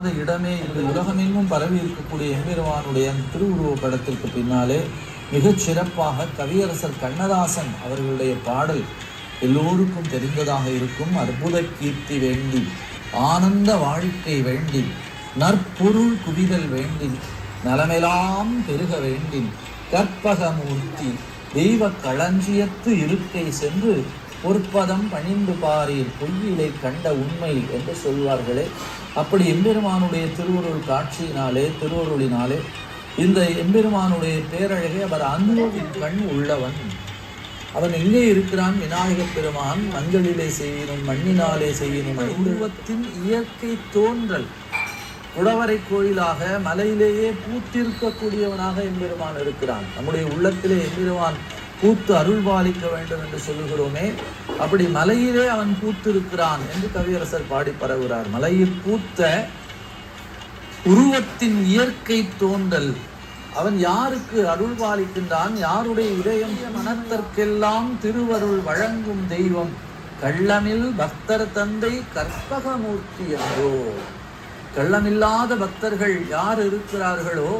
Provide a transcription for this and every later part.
இடமே இந்த உலகமெங்கும் பரவி இருக்கக்கூடிய எம்பெருமானுடைய திருவுருவ படத்திற்கு பின்னாலே மிகச் சிறப்பாக கவியரசர் கண்ணதாசன் அவர்களுடைய பாடல் எல்லோருக்கும் தெரிந்ததாக இருக்கும். அற்புத கீர்த்தி வேண்டி, ஆனந்த வாழ்க்கை வேண்டி, நற்பொருள் குவிதல் வேண்டி, நலமெல்லாம் பெருக வேண்டி, கற்பகமூர்த்தி தெய்வ களஞ்சியத்து இருக்கை சென்று பொற்பதம் பணிந்து பாரீர் பொய்யிலை கண்ட உண்மை என்று சொல்வார்களே. அப்படி எம்பெருமானுடைய திருவருள் காட்சியினாலே, திருவருளினாலே இந்த எம்பெருமானுடைய பேரழகை அவர் அனுபவின் கண் உள்ளவன். அவன் எங்கே இருக்கிறான்? விநாயகப் பெருமான் மஞ்சளிலே செய்யணும், மண்ணினாலே செய்யணும். உருவத்தின் இயற்கை தோன்றல் குடவரை கோயிலாக மலையிலேயே பூத்திருக்கக்கூடியவனாக எம்பெருமான் இருக்கிறான். நம்முடைய உள்ளத்திலே எம்பெருமான் பூத்து அருள் பாலிக்க வேண்டும் என்று சொல்லுகிறோமே, அப்படி மலையிலே அவன் பூத்திருக்கிறான் என்று கவியரசர் பாடி பரவுகிறார். மலையில் பூத்த உருவத்தின் இயற்கை தோன்றல். அவன் யாருக்கு அருள் பாலிக்கின்றான்? யாருடைய இதயம் மனத்திற்கெல்லாம் திருவருள் வழங்கும் தெய்வம் கள்ளமில் பக்தர் தந்தை கற்பகமூர்த்தி என்றோ. கள்ளமில்லாத பக்தர்கள் யார் இருக்கிறார்களோ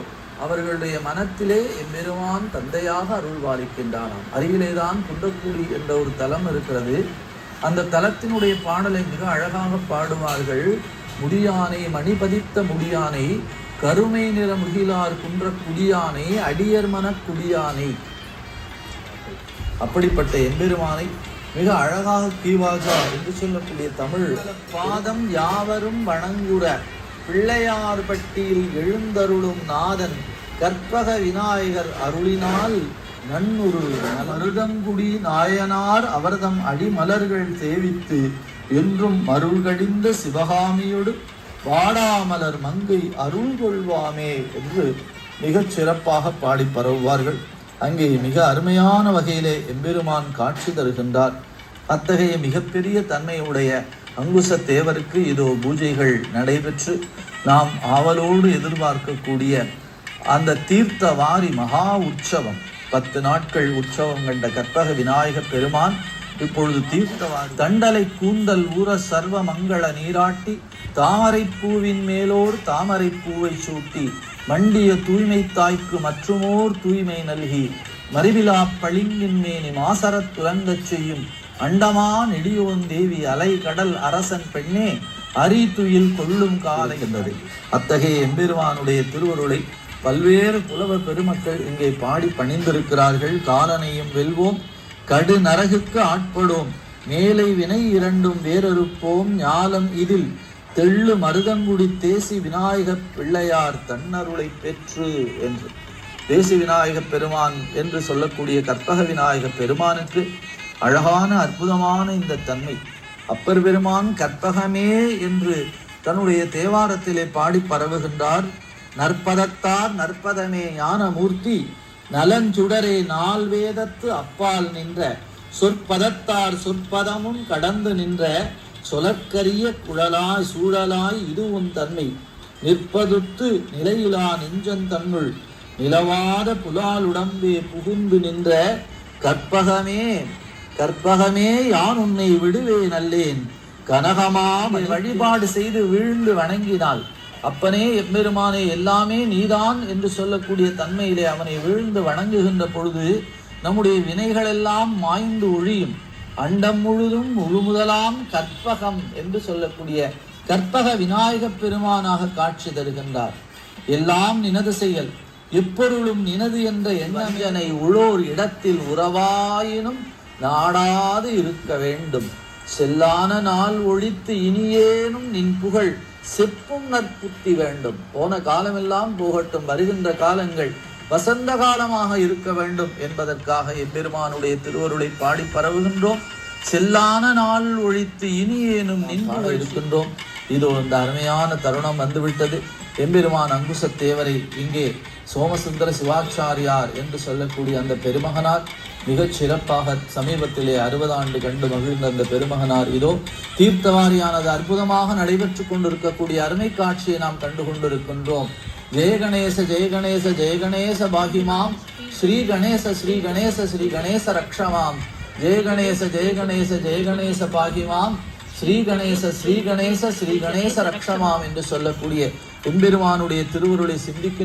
அவர்களுடைய மனத்திலே எம்பெருமான் தந்தையாக அருள் பாலிக்கின்றானாம். அருகிலேதான் குன்றக்குடி என்ற ஒரு தலம் இருக்கிறது. அந்த தலத்தினுடைய பாடலை மிக அழகாக பாடுவார்கள். முடியானை மணிபதித்த முடியானை, கருமை நிற முகிலார் குன்ற குடியானை, அடியர் மன குடியானை. அப்படிப்பட்ட எம்பெருமானை மிக அழகாக கீவாஜா என்று சொல்லக்கூடிய தமிழ் பாதம் யாவரும் வணங்குற பிள்ளையார் பட்டியில் எழுந்தருளும் நாதன் கற்பக விநாயகர் அருளினால் நன்னுரு மருதங்குடி நாயனார் அவர்தம் அடிமலர்கள் சேவித்து என்றும் மருள் கடிந்த சிவகாமியோடு வாடாமலர் மங்கை அருள் கொள்வாமே என்று மிகச் சிறப்பாக பாடி பரவுவார்கள். அங்கே மிக அருமையான வகையிலே எம்பெருமான் காட்சி தருகின்றார். அத்தகைய மிகப்பெரிய தன்மையுடைய அங்குச தேவருக்கு இதோ பூஜைகள் நடைபெற்று நாம் ஆவலோடு எதிர்பார்க்கக்கூடிய அந்த தீர்த்த வாரி மகா உற்சவம், 10 நாட்கள் உற்சவம் கண்ட கற்பக விநாயக பெருமான் இப்பொழுது தீர்த்தவாரி தண்டலை கூந்தல் ஊற சர்வ மங்கள நீராட்டி தாமரை பூவின் மேலோர் தாமரை பூவை சூட்டி மண்டிய தூய்மை தாய்க்கு மற்றுமோர் தூய்மை நல்கி மறிவிலா பளிங்கின் மேனி மாசரத் துலங்கச் செய்யும் அண்டமா நெடியோன் தேவி அலை கடல் அரசன் பெண்ணே அரிதுயில் கொள்ளும் காலை என்பது. அத்தகைய எம்பெருமானுடைய திருவருளை பல்வேறு புலவர் பெருமக்கள் இங்கே பாடி பணிந்திருக்கிறார்கள். காலனையும் வெல்வோம், கடு நரகுக்கு ஆட்படுவோம், மேலை வினை இரண்டும் வேறறுப்போம், ஞாலம் இதில் தெள்ளு மருதங்குடி தேசி விநாயக பிள்ளையார் தன்னருளை பெற்று என்று. தேசி விநாயக பெருமான் என்று சொல்லக்கூடிய கற்பக விநாயக பெருமானுக்கு அழகான அற்புதமான இந்த தன்மை. அப்பர் பெருமான் கற்பகமே என்று தன்னுடைய தேவாரத்திலே பாடி பரவுகின்றார். நற்பதத்தார் நற்பதமே ஞானமூர்த்தி நலஞ்சுடரே நால் வேதத்து அப்பால் நின்ற சொற்பதத்தார் சொற்பதமும் கடந்து நின்ற சொலற்கரிய குழலாய் சூழலாய் இதுவும் தன்மை நிற்பதுத்து நிலையிலா நெஞ்சந்தன்னுள் நிலவாத புலாலுடம்பே புகுந்து நின்ற கற்பகமே கற்பகமே யான் உன்னை விடுவே நல்லேன் கனகமா வழிபாடு செய்து வீழ்ந்து வணங்கினாள். அப்பனே எம்பெருமானே எல்லாமே நீதான் என்று சொல்லக்கூடிய தன்மையிலே அவனை வீழ்ந்து வணங்குகின்ற பொழுது நம்முடைய வினைகள் எல்லாம் மாய்ந்து ஒழியும். அண்டம் முழுதும் முழுமுதலாம் கற்பகம் என்று சொல்லக்கூடிய கற்பக விநாயக பெருமானாக காட்சி தருகின்றார். எல்லாம் நினது செயல், எப்பொருளும் நினது என்ற எண்ணனை உளோர் இடத்தில் உறவாயினும் நாடாது இருக்க வேண்டும். செல்லான நாள் ஒழித்து இனியேனும் நின் புகழ் செப்பும் நற்புத்தி வேண்டும். போன காலமெல்லாம் போகட்டும், வருகின்ற காலங்கள் வசந்த காலமாக இருக்க வேண்டும் என்பதற்காக எம்பெருமானுடைய திருவருளை பாடி பரவுகின்றோம். செல்லான நாள் ஒழித்து இனியேனும் நின் புகழ் இருக்கின்றோம். இதோ இந்த அருமையான தருணம் வந்துவிட்டது. எம்பெருமான் அங்குச தேவரை இங்கே சோமசுந்தர சிவாச்சாரியார் என்று சொல்லக்கூடிய அந்த பெருமகனார் மிகச் சிறப்பாக சமீபத்திலே 60 ஆண்டு கண்டு மகிழ்ந்த அந்த பெருமகனார் இதோ தீர்த்தவாரியானது அற்புதமாக நடைபெற்று கொண்டிருக்கக்கூடிய அருமை காட்சியை நாம் கண்டு கொண்டிருக்கின்றோம். ஜெயகணேச ஜெயகணேச ஜெயகணேச பாகிமாம் ஸ்ரீ கணேச ஸ்ரீ கணேச ஸ்ரீ கணேச ரக்ஷமாம் ஜெயகணேச ஜெயகணேச ஜெயகணேச பாகிமாம் ஸ்ரீ கணேச ஸ்ரீ கணேச ஸ்ரீ கணேச ரக்ஷமாம் என்று சொல்லக்கூடிய எம்பெருமானுடைய திருவருளை சிந்திக்கின்ற